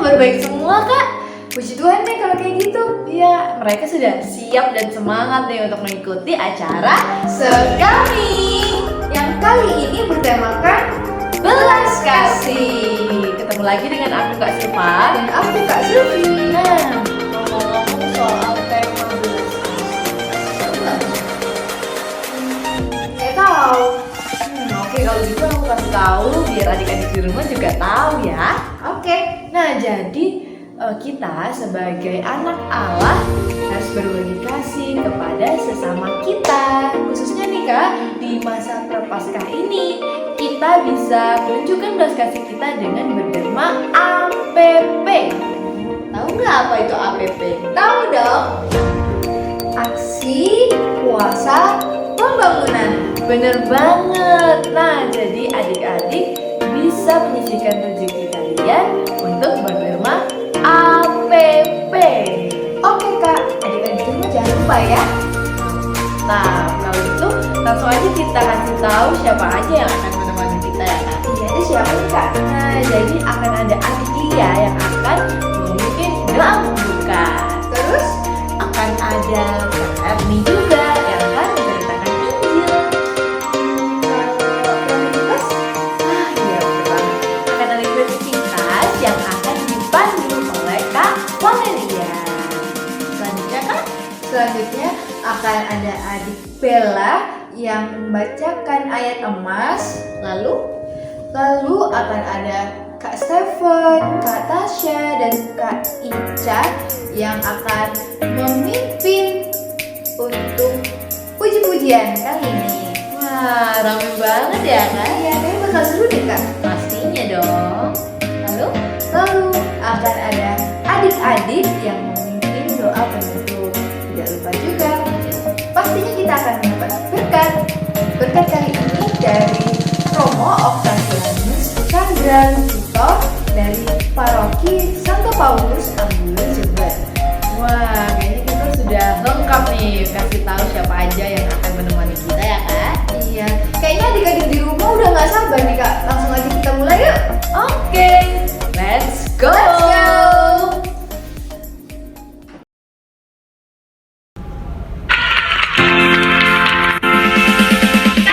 kabar baik semua kak. Puji Tuhan deh kalau kayak gitu. Iya, mereka sudah siap dan semangat nih untuk mengikuti acara Sekami yang kali ini bertemakan belas kasih. Ketemu lagi dengan aku Kak Siva Dan aku Kak Silvi. Nah, ngomong-ngomong soal tema belas kasih, Saya tahu. Oke, kalau gitu aku kasih tahu biar adik-adik di rumah juga tahu ya. Oke. Nah, jadi kita sebagai anak Allah harus berbagi kasih kepada sesama kita. Khususnya nih Kak, di masa Prapaskah ini kita bisa menunjukkan belas kasih kita dengan berderma APP. Tahu nggak apa itu APP? Tahu dong? Aksi Puasa Pembangunan. Bener banget. Nah, jadi adik-adik bisa menyisihkan rezeki kalian untuk berderma APP. Oke Kak, adik-adik di rumah jangan lupa ya. Nah, kalau itu langsung aja kita kasih tahu siapa aja yang akan menemani kita ya Kak. Iya, ada siapa nih Kak? Nah, jadi akan ada adik Lia yang akan memimpin doa pembuka. Terus Akan ada Kak Erni juga yang akan menceritakan Injil. Prioritas Iya betul. Akan ada kreativitas yang akan dipandu oleh Kak Valeria. Selanjutnya Kak, selanjutnya akan ada adik Bella yang membacakan ayat emas. Lalu akan ada Kak Stephen, Kak Tasya, dan Kak Ica yang akan memimpin untuk puji-pujian kali ini. wah rame banget ya Kak. Iya, kayaknya bakal seru deh Kak. Pastinya dong. Lalu akan ada adik-adik yang memimpin doa penutup. Tidak lupa juga, pastinya kita akan mendapat berkat. Berkat kali ini dari Romo Octavianus Chandra Lucifer dari Paroki Santo Paulus Ambulan Jember. Wah, kayaknya kita sudah lengkap nih kasih tahu siapa aja yang akan menemani kita ya Kak. Iya, kayaknya adik-adik di rumah udah nggak sabar nih Kak. Langsung aja kita mulai yuk. Oke, let's go. Let's go.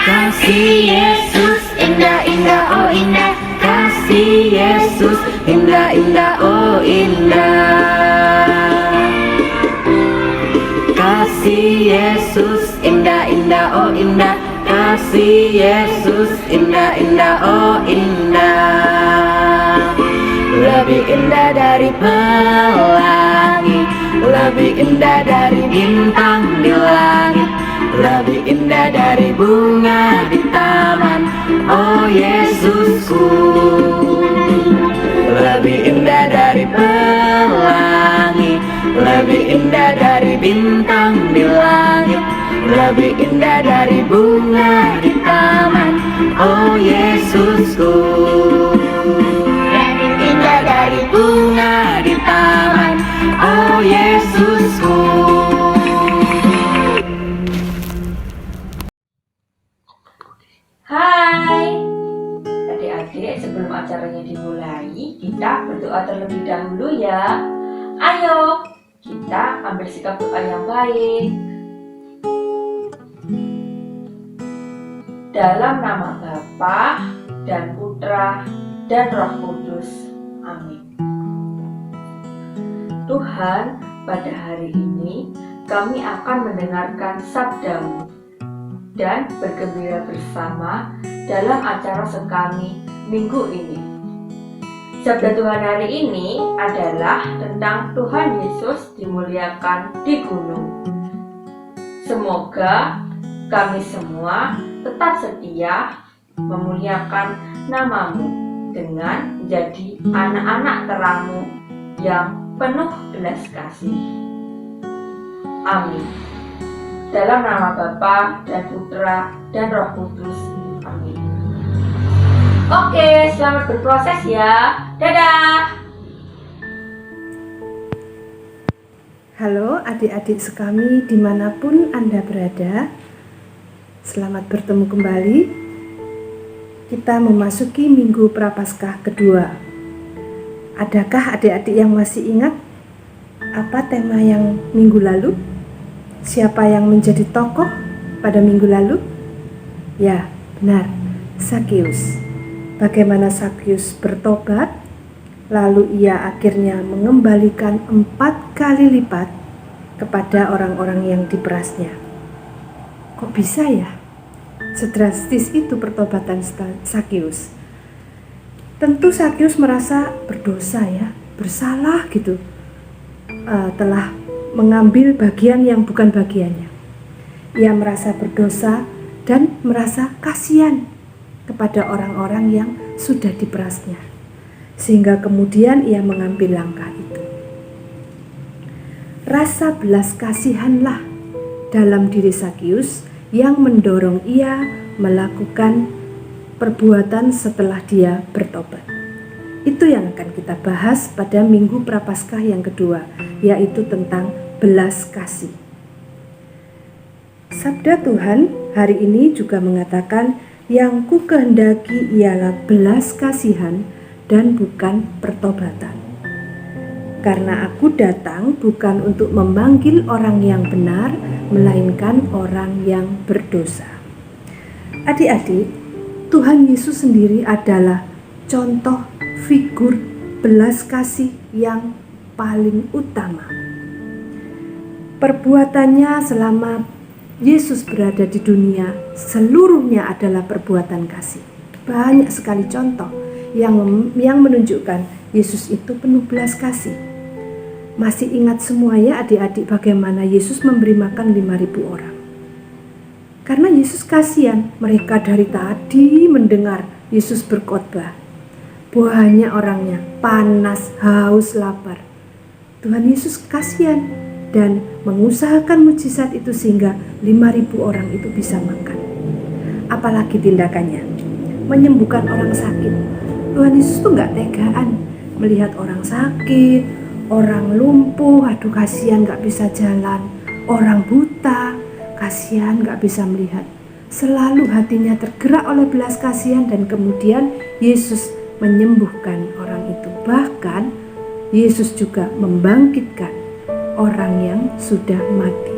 Kasih Yesus indah-indah oh indah. Kasih Yesus indah-indah oh indah. Kasih Yesus indah-indah oh indah. Kasih Yesus indah-indah oh indah. Lebih indah dari pelangi, lebih indah dari bintang di langit, lebih indah dari bunga di taman, oh Yesusku. Lebih indah dari pelangi, lebih indah dari bintang di langit, lebih indah dari bunga di taman, oh Yesusku. Lebih indah dari bunga di taman, oh Yesusku. Hai adik-adik, sebelum acaranya dimulai, kita berdoa terlebih dahulu ya. Ayo, kita ambil sikap doa yang baik. Dalam nama Bapa dan Putra dan Roh Kudus. Amin. Tuhan, pada hari ini kami akan mendengarkan sabda-Mu dan bergembira bersama dalam acara Sekami minggu ini. Sabda Tuhan hari ini adalah tentang Tuhan Yesus dimuliakan di gunung. Semoga kami semua tetap setia memuliakan nama-Mu dengan menjadi anak-anak terang-Mu yang penuh belas kasih. Amin. Dalam nama Bapa dan Putra dan Roh Kudus. Amin. Oke, selamat berproses ya. Dadah. Halo adik-adik sekami dimanapun Anda berada. Selamat bertemu kembali. Kita memasuki Minggu Prapaskah kedua. Adakah adik-adik yang masih ingat apa tema yang minggu lalu? Siapa yang menjadi tokoh pada minggu lalu? Ya, benar, Sakeus. Bagaimana Sakeus bertobat, lalu ia akhirnya mengembalikan 4 kali lipat kepada orang-orang yang diperasnya. Kok bisa ya? Sedrastis itu pertobatan Sakeus. Tentu Sakeus merasa berdosa ya, bersalah gitu, telah mengambil bagian yang bukan bagiannya. Ia merasa berdosa dan merasa kasihan kepada orang-orang yang sudah diperasnya, sehingga kemudian ia mengambil langkah itu. Rasa belas kasihanlah dalam diri Sakeus yang mendorong ia melakukan perbuatan setelah dia bertobat. Itu yang akan kita bahas pada Minggu Prapaskah yang kedua, yaitu tentang belas kasih. Sabda Tuhan hari ini juga mengatakan, yang ku kehendaki ialah belas kasihan dan bukan pertobatan. Karena aku datang bukan untuk memanggil orang yang benar, melainkan orang yang berdosa. Adik-adik, Tuhan Yesus sendiri adalah contoh figur belas kasih yang paling utama. Perbuatannya selama Yesus berada di dunia seluruhnya adalah perbuatan kasih. Banyak sekali contoh yang menunjukkan Yesus itu penuh belas kasih. Masih ingat semua ya adik-adik bagaimana Yesus memberi makan 5.000 orang. Karena Yesus kasihan, mereka dari tadi mendengar Yesus berkhotbah. Banyak orangnya, panas, haus, lapar. Tuhan Yesus kasihan dan mengusahakan mujizat itu sehingga 5.000 orang itu bisa makan. Apalagi tindakannya, menyembuhkan orang sakit. Tuhan Yesus tuh gak tegaan melihat orang sakit, orang lumpuh, aduh kasihan gak bisa jalan, orang buta, kasihan gak bisa melihat. Selalu hatinya tergerak oleh belas kasihan dan kemudian Yesus menyembuhkan orang itu. Bahkan Yesus juga membangkitkan orang yang sudah mati.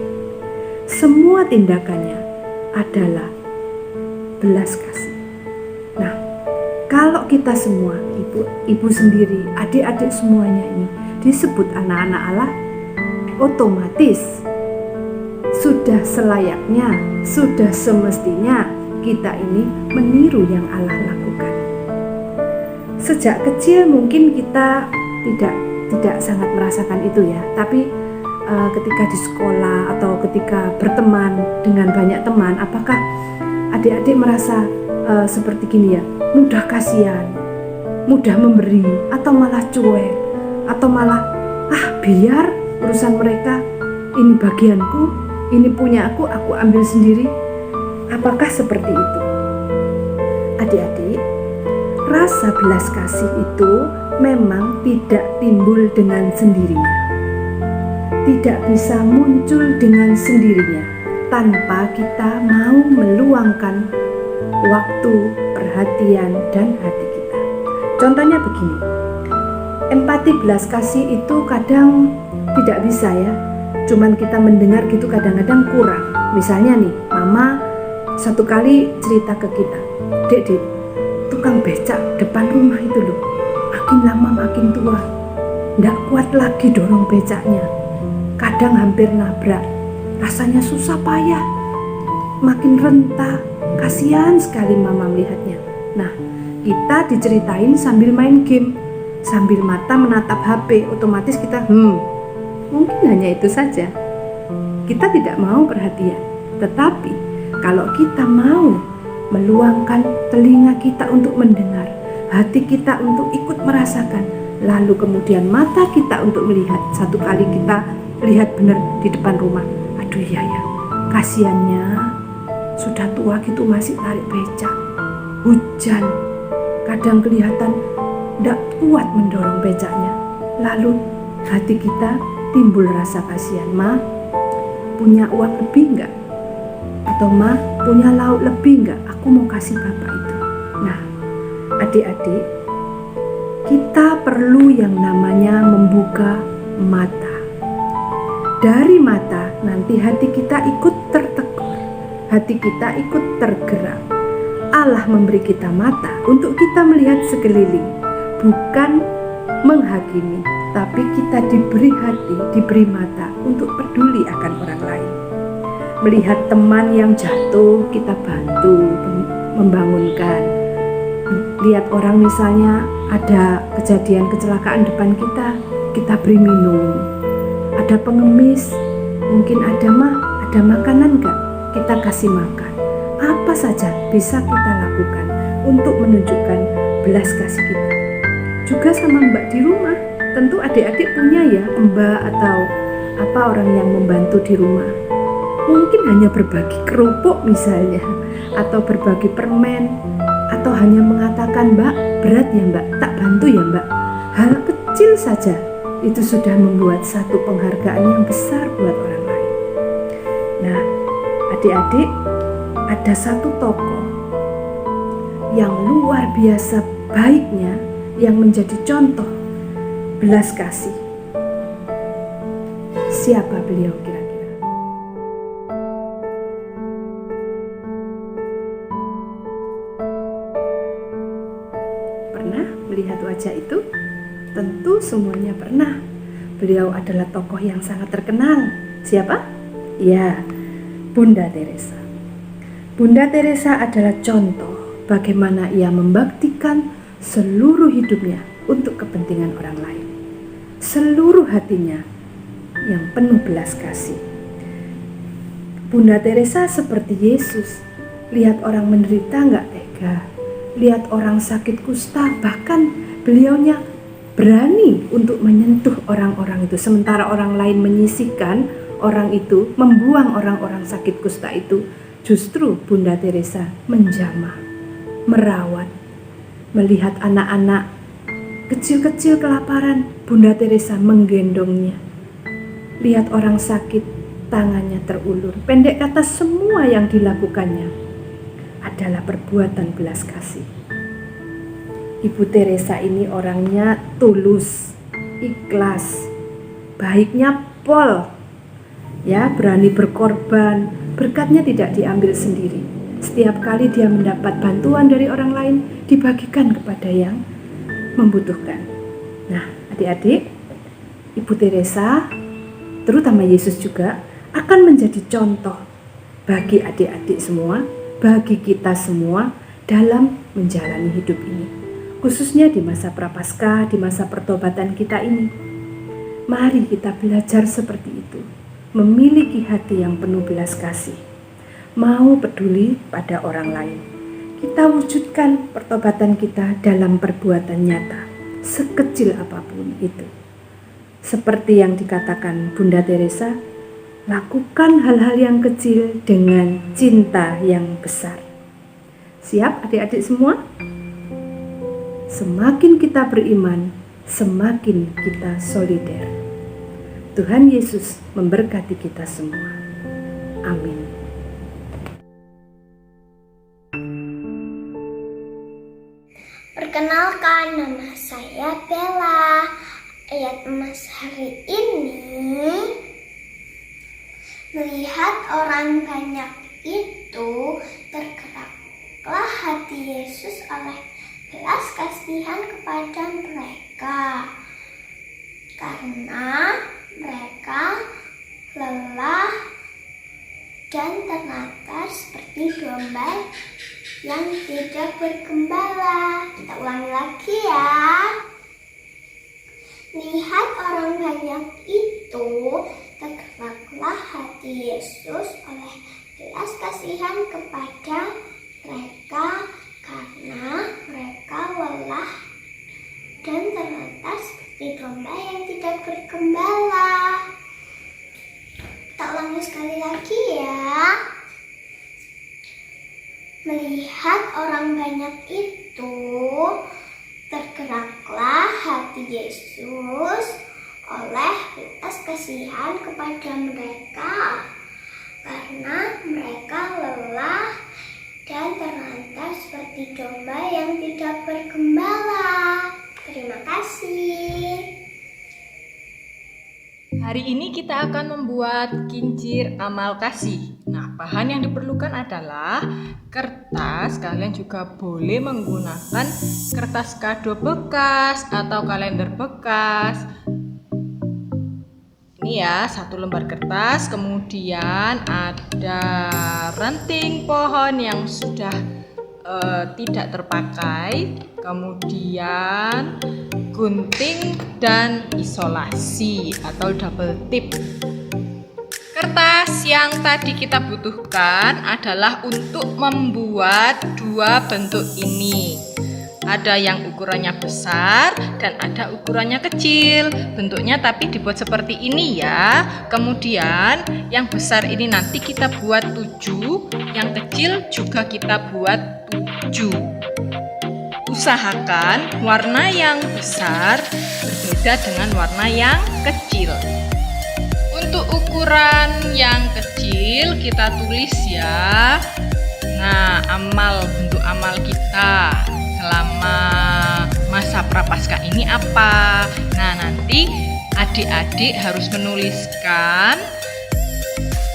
Semua tindakannya adalah belas kasih. Nah, kalau kita semua, ibu sendiri, adik-adik semuanya ini disebut anak-anak Allah, otomatis sudah selayaknya, sudah semestinya kita ini meniru yang Allah lakukan. Sejak kecil mungkin kita tidak sangat merasakan itu ya, tapi ketika di sekolah atau ketika berteman dengan banyak teman, apakah adik-adik merasa seperti gini ya, mudah kasihan, mudah memberi, atau malah cuek, atau malah biar urusan mereka, ini bagianku, ini punya aku ambil sendiri. Apakah seperti itu? Adik-adik, rasa belas kasih itu memang tidak timbul dengan sendirinya, tidak bisa muncul dengan sendirinya tanpa kita mau meluangkan waktu, perhatian, dan hati kita. Contohnya begini, empati belas kasih itu kadang tidak bisa ya, cuman kita mendengar gitu kadang-kadang kurang. Misalnya nih, mama satu kali cerita ke kita, dek, tukang becak depan rumah itu loh, makin lama makin tua, nggak kuat lagi dorong becaknya, kadang hampir nabrak, rasanya susah payah, makin rentah, kasihan sekali mama melihatnya. Nah, kita diceritain sambil main game, sambil mata menatap HP, otomatis kita mungkin hanya itu saja. Kita tidak mau perhatian. Tetapi kalau kita mau meluangkan telinga kita untuk mendengar, hati kita untuk ikut merasakan, lalu kemudian mata kita untuk melihat, satu kali kita lihat benar di depan rumah, aduh iya ya, kasiannya sudah tua gitu masih tarik becak, hujan, kadang kelihatan tidak kuat mendorong becaknya. Lalu hati kita timbul rasa kasihan. Ma, punya uang lebih enggak? Atau ma, punya lauk lebih enggak? Aku mau kasih bapak itu. Nah, adik-adik, kita perlu yang namanya membuka mata. Dari mata nanti hati kita ikut tertegur, hati kita ikut tergerak. Allah memberi kita mata untuk kita melihat sekeliling, bukan menghakimi, tapi kita diberi hati, diberi mata untuk peduli akan orang lain. Melihat teman yang jatuh, kita bantu membangunkan. Lihat orang misalnya ada kejadian kecelakaan depan kita, kita beri minum. Ada pengemis, mungkin ada makanan enggak? Kita kasih makan. Apa saja bisa kita lakukan untuk menunjukkan belas kasih kita. Juga sama mbak di rumah, tentu adik-adik punya ya mbak atau apa orang yang membantu di rumah. Mungkin hanya berbagi kerupuk misalnya, atau berbagi permen, atau hanya mengatakan, mbak berat ya mbak, tak bantu ya mbak. Hal kecil saja itu sudah membuat satu penghargaan yang besar buat orang lain. Nah, adik-adik, ada satu tokoh yang luar biasa baiknya, yang menjadi contoh belas kasih. Siapa beliau kira-kira? Pernah melihat wajah itu? Tentu semuanya pernah. Beliau adalah tokoh yang sangat terkenal. Siapa? Ya, Bunda Teresa. Bunda Teresa adalah contoh bagaimana ia membaktikan seluruh hidupnya untuk kepentingan orang lain. Seluruh hatinya yang penuh belas kasih. Bunda Teresa seperti Yesus. Lihat orang menderita nggak tega. Lihat orang sakit kusta, bahkan beliaunya berani untuk menyentuh orang-orang itu. Sementara orang lain menyisihkan orang itu, membuang orang-orang sakit kusta itu, justru Bunda Teresa menjamah, merawat. Melihat anak-anak kecil-kecil kelaparan, Bunda Teresa menggendongnya. Lihat orang sakit, tangannya terulur. Pendek kata, semua yang dilakukannya adalah perbuatan belas kasih. Ibu Teresa ini orangnya tulus, ikhlas, baiknya pol, ya, berani berkorban. Berkatnya tidak diambil sendiri. Setiap kali dia mendapat bantuan dari orang lain, dibagikan kepada yang membutuhkan. Nah, adik-adik, Ibu Teresa, terutama Yesus juga, akan menjadi contoh bagi adik-adik semua, bagi kita semua dalam menjalani hidup ini. Khususnya di masa Prapaskah, di masa pertobatan kita ini. Mari kita belajar seperti itu, memiliki hati yang penuh belas kasih, mau peduli pada orang lain. Kita wujudkan pertobatan kita dalam perbuatan nyata, sekecil apapun itu. Seperti yang dikatakan Bunda Teresa, lakukan hal-hal yang kecil dengan cinta yang besar. Siap adik-adik semua? Semakin kita beriman, semakin kita solider. Tuhan Yesus memberkati kita semua. Amin. Perkenalkan, nama saya Bella. Ayat emas hari ini, melihat orang banyak itu, tergeraklah hati Yesus oleh belas kasihan kepada mereka, karena mereka lelah dan terlantar seperti domba yang tidak bergembala. Kita ulangi lagi ya. Lihat orang banyak itu, tergeraklah hati Yesus oleh belas kasihan kepada mereka, karena mereka lelah dan terlantar seperti domba yang tidak bergembala. Kita ulangi sekali lagi ya. Melihat orang banyak itu, tergeraklah hati Yesus oleh belas kasihan kepada mereka, karena mereka lelah dan terlantar seperti domba yang tidak bergembala. Terima Terima kasih. Hari ini kita akan membuat kincir amal kasih. Nah, bahan yang diperlukan adalah kertas. Kalian juga boleh menggunakan kertas kado bekas atau kalender bekas. Ini ya, 1 lembar kertas. Kemudian ada ranting pohon yang sudah tidak terpakai. Kemudian gunting dan isolasi atau double tip. Kertas yang tadi kita butuhkan adalah untuk membuat 2 bentuk ini. Ada yang ukurannya besar dan ada ukurannya kecil. Bentuknya tapi dibuat seperti ini ya. Kemudian yang besar ini nanti kita buat 7, yang kecil juga kita buat 7. Usahakan warna yang besar berbeda dengan warna yang kecil. Untuk ukuran yang kecil kita tulis ya. Nah, bentuk amal kita selama masa prapaskah ini apa? Nah, nanti adik-adik harus menuliskan.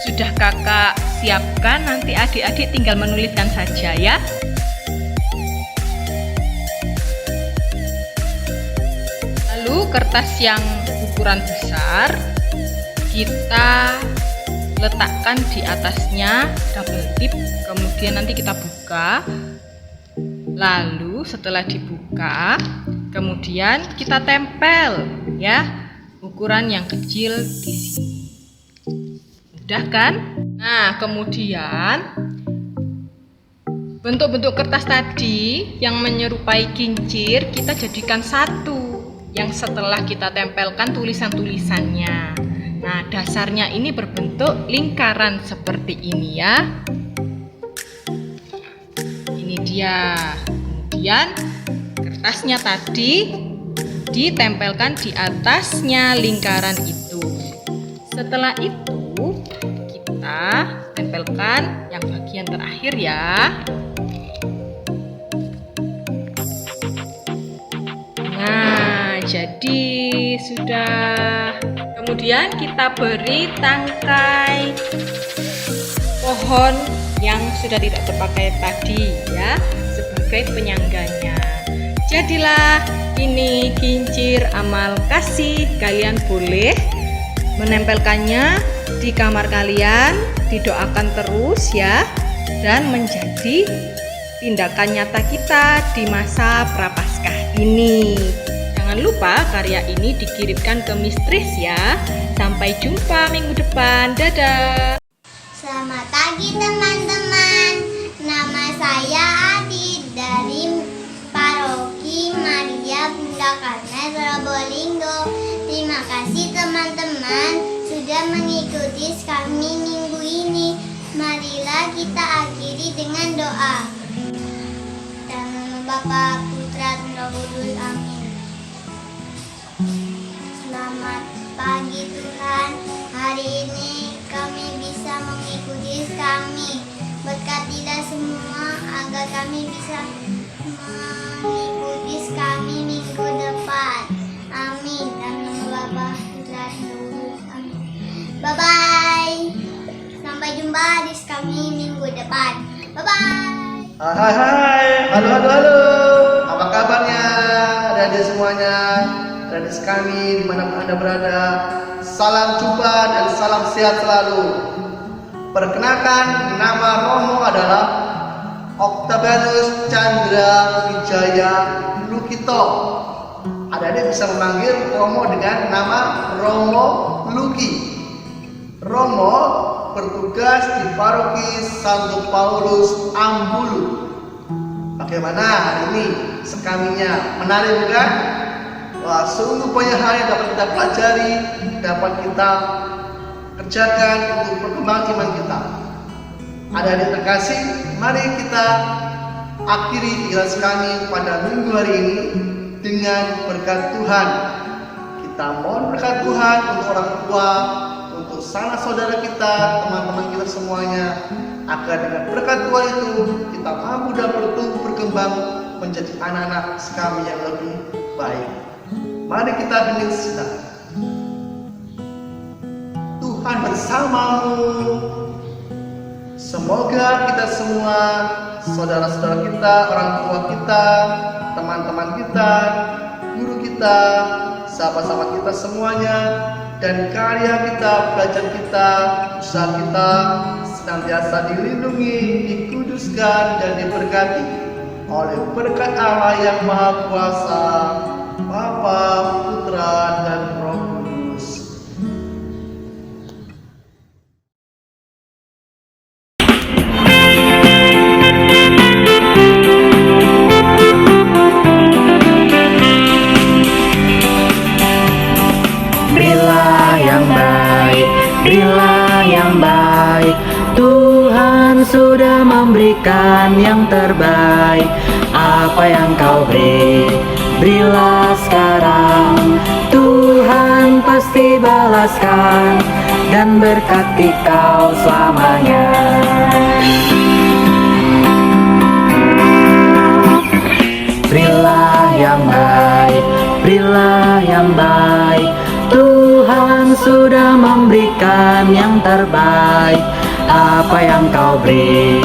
Sudah kakak siapkan, nanti adik-adik tinggal menuliskan saja ya. Lalu kertas yang ukuran besar kita letakkan di atasnya double tip, kemudian nanti kita buka. Lalu setelah dibuka, kemudian kita tempel ya ukuran yang kecil di sini. Mudah kan? Nah, kemudian bentuk-bentuk kertas tadi yang menyerupai kincir kita jadikan satu, yang setelah kita tempelkan tulisan-tulisannya. Nah, dasarnya ini berbentuk lingkaran seperti ini ya. Ini dia. Kemudian kertasnya tadi ditempelkan di atasnya lingkaran itu. Setelah itu kita tempelkan yang bagian terakhir ya. Nah, jadi sudah. Kemudian kita beri tangkai pohon yang sudah tidak terpakai tadi ya sebagai penyangganya. Jadilah ini kincir amal kasih. Kalian boleh menempelkannya di kamar kalian, didoakan terus ya, dan menjadi tindakan nyata kita di masa prapaskah ini. Jangan lupa karya ini dikirimkan ke Mistris ya. Sampai jumpa minggu depan. Dadah. Selamat pagi teman-teman. Nama saya Adi dari Paroki Maria Bunda Karmen Probolinggo. Terima kasih teman-teman sudah mengikuti kami minggu ini. Marilah kita akhiri dengan doa. Dalam nama Bapa, Putra, dan Roh Kudus. Amin. Selamat pagi Tuhan. Hari ini kami bisa mengikuti kami. Berkatilah semua agar kami bisa mengikuti kami minggu depan. Amin. Dalam nama Bapa, Putra, dan Roh Kudus. Amin. Bye bye. Sampai jumpa di kami minggu depan. Bye bye. Hai, halo. Apa kabarnya adik-adik semuanya? Adik kami dimanapun Anda berada, salam jumpa dan salam sehat selalu. Perkenalkan, nama Romo adalah Octavianus Chandra Wijaya Lukito. Adik-adik bisa memanggil Romo dengan nama Romo Luki. Romo bertugas di Paroki Santo Paulus Ambulu. Bagaimana hari ini sekaminya? Menarik bukan? Wah, sungguh banyak hal yang dapat kita pelajari, dapat kita kerjakan untuk perkembangan iman kita. Adik-adik terkasih, mari kita akhiri ikhlas kami pada minggu hari ini dengan berkat Tuhan. Kita mohon berkat Tuhan untuk orang tua, untuk sanak saudara kita, teman-teman kita semuanya, agar dengan berkat Tuhan itu kita mampu dan bertumbuh berkembang menjadi anak-anak kami yang lebih Baik, mari kita hening sejenak. Tuhan bersamamu. Semoga kita semua, saudara-saudara kita, orang tua kita, teman-teman kita, guru kita, sahabat-sahabat kita semuanya, dan karya kita, belajar kita, usaha kita senantiasa dilindungi, dikuduskan, dan diberkati oleh berkat Allah yang Maha Kuasa, Bapa, Putra, dan Roh Kudus. Berilah yang baik, berilah yang baik. Tuhan sudah memberikan yang terbaik. Apa yang kau beri, berilah sekarang. Tuhan pasti balaskan dan berkati kau selamanya. Berilah yang baik, berilah yang baik. Tuhan sudah memberikan yang terbaik. Apa yang kau beri,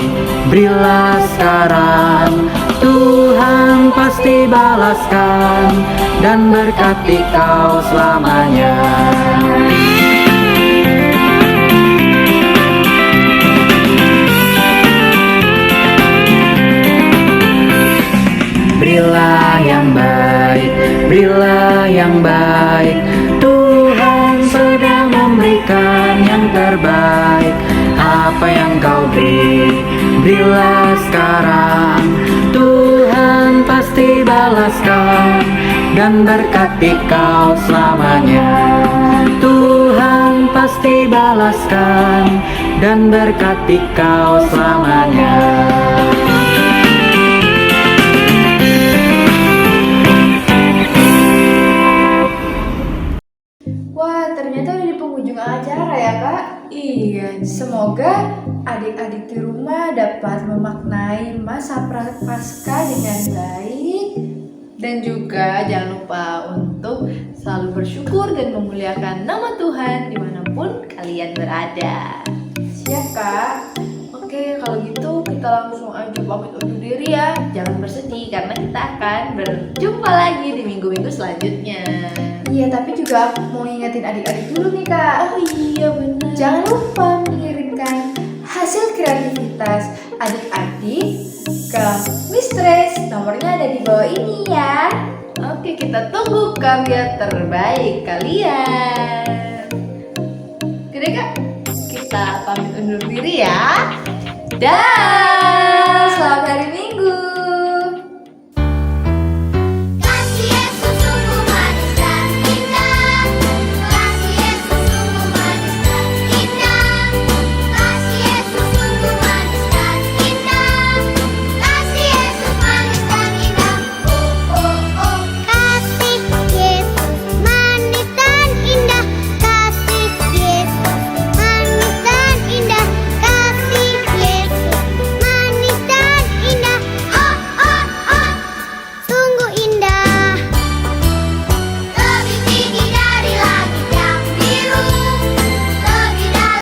berilah sekarang. Tuhan pasti balaskan dan berkati kau selamanya. Berilah yang baik, berilah yang baik. Tuhan sudah memberikan yang terbaik. Apa yang kau beri, berilah sekarang. Tuhan pasti balaskan dan berkati kau selamanya. Tuhan pasti balaskan dan berkati kau selamanya. Wah, ternyata udah di penghujung acara ya kak. Iya, semoga adik-adik di rumah dapat memaknai masa prapaskah dengan baik. Dan juga jangan lupa untuk selalu bersyukur dan memuliakan nama Tuhan dimanapun kalian berada. Siap kak? Oke, kalau gitu kita langsung aja pamit undur diri ya. Jangan bersedih karena kita akan berjumpa lagi di minggu-minggu selanjutnya. Iya, tapi juga mau ngingetin adik-adik dulu nih kak. Oh iya benar. Jangan lupa mengirimkan hasil kreativitas adik-adik ke Mistress. Nomornya ada di bawah ini ya. Oke, kita tunggu karya terbaik kalian. Oke deh kak, kita pamit undur diri ya. Dah. Selamat hari